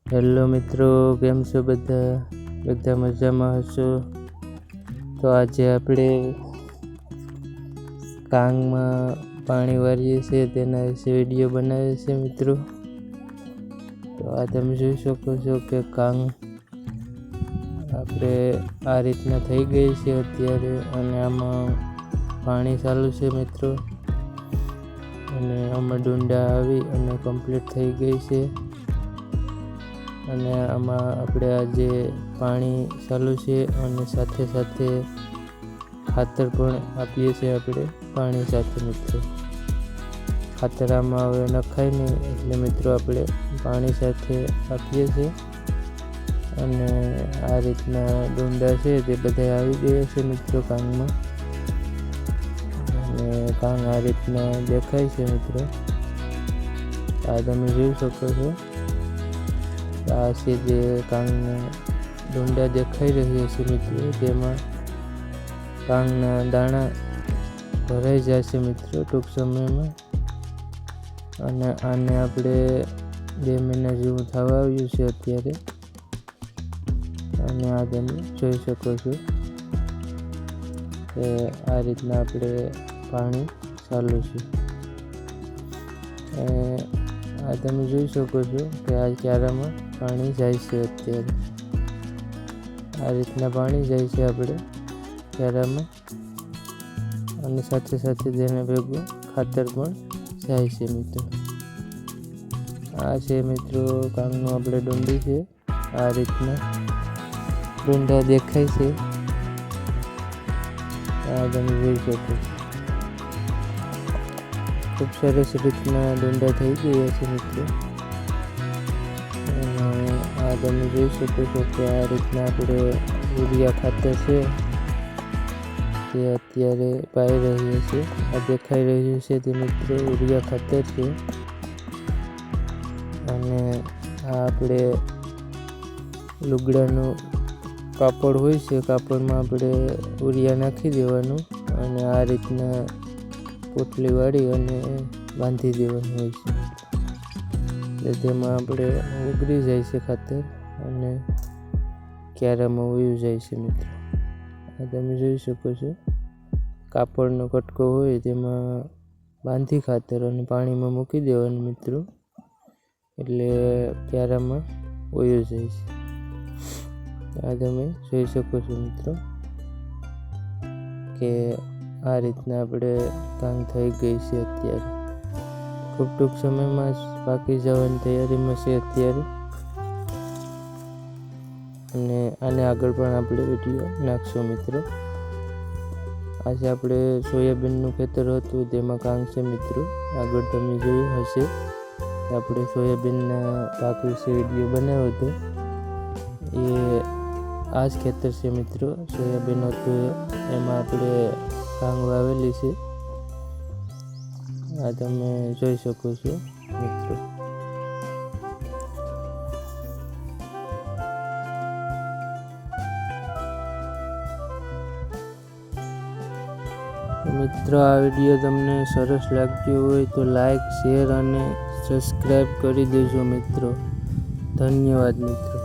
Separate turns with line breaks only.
Hello મિત્રો, કેમ છો બધા મજામાં હશો? તો આજે આપણે કાંગમાં પાણી વારીએ છીએ તેના વિશે વિડીયો બનાવીએ છીએ મિત્રો. તો આ તમે જોઈ શકો છો કે કાંગ આપણે આ રીતના થઈ ગઈ છે અત્યારે, અને આમાં પાણી ચાલુ છે મિત્રો. અને આમાં ડુંડા આવી અને કમ્પ્લીટ થઈ ગઈ છે. અને આમાં આપણે આજે પાણી ચાલુ છે અને સાથે સાથે ખાતર પણ આપીએ છીએ આપણે પાણી સાથે મિત્રો. ખાતર આમાં હવે નખાય નહીં એટલે મિત્રો આપણે પાણી સાથે આપીએ છીએ. અને આ રીતના ડુંડા છે તે બધા આવી ગયા છે મિત્રો કાંગમાં. અને કાંગ આ રીતના દેખાય છે મિત્રો. આ તમે જોઈ શકો છો. આ છે જે કાંગના ડુંડા દેખાઈ રહ્યા છે મિત્રો, તેમાં કાંગના દાણા ભરાઈ જશે મિત્રો ટૂંક સમયમાં. અને આને આપણે 2 મહિના જેવું થવા આવ્યું છે અત્યારે. અને આ તમે જોઈ શકો છો કે આ રીતના આપણે પાણી ચાલુ છે. આ તમે જોઈ શકો છો કે આ ક્યારામાં પાણી જાય છે અત્યારે. આ રીતના પાણી જાય છે આપણે ક્યારામાં, અને સાથે સાથે તેને ભેગું ખાતર પણ જાય છે મિત્રો. આ છે મિત્રો કાંગનું આપણે ડુંડી છે. આ રીતના ડુંડા દેખાય છે. આ તમે જોઈ શકો છો. ખૂબ સરસ રીતના ડુંડા થઈ ગયા છે મિત્રો. અને આ તમે જોઈ શકો છો કે આ રીતના આપણે યુરિયા ખાતર છે તે અત્યારે પાઈ રહ્યું છે. આ દેખાઈ રહ્યું છે તે મિત્રો યુરિયા ખાતર છે. અને આ આપણે લુગડાનું કાપડ હોય છે, કાપડમાં આપણે યુરિયા નાખી દેવાનું અને આ રીતના પોટલી વાળી અને બાંધી દેવાનું હોય છે. એટલે તેમાં આપણે ઉગરી જાય છે ખાતર અને ક્યારામાં વયું જાય છે મિત્રો. આ તમે જોઈ શકો છો. કાપડનો કટકો હોય તેમાં બાંધી ખાતર અને પાણીમાં મૂકી દેવાનું મિત્રો, એટલે ક્યારામાં વયું જાય છે. આ તમે જોઈ શકો છો મિત્રો કે આ રીતના આપણે કાંગ થઈ ગઈ છે અત્યારે. ખૂબ ટૂંક સમયમાં જ પાકી જવાની તૈયારીમાં છે અત્યારે. અને આને આગળ પણ આપણે વિડીયો નાખશું મિત્રો. આજે આપણે સોયાબીનનું ખેતર હતું તેમાં કાંગ છે મિત્રો. આગળ તમે જોયું હશે કે આપણે સોયાબીનના પાક વિશે વિડીયો બનાવ્યો હતો. એ આ જ ખેતર છે મિત્રો. સોયાબીન હતું એમાં આપણે કાંગ વાવેલી છે. આ તમે જોઈ શકો છો મિત્રો. મિત્રો આ વિડીયો તમને સરસ લાગ્યો હોય તો લાઈક, શેર અને સબસ્ક્રાઈબ કરી દેજો મિત્રો. ધન્યવાદ મિત્રો.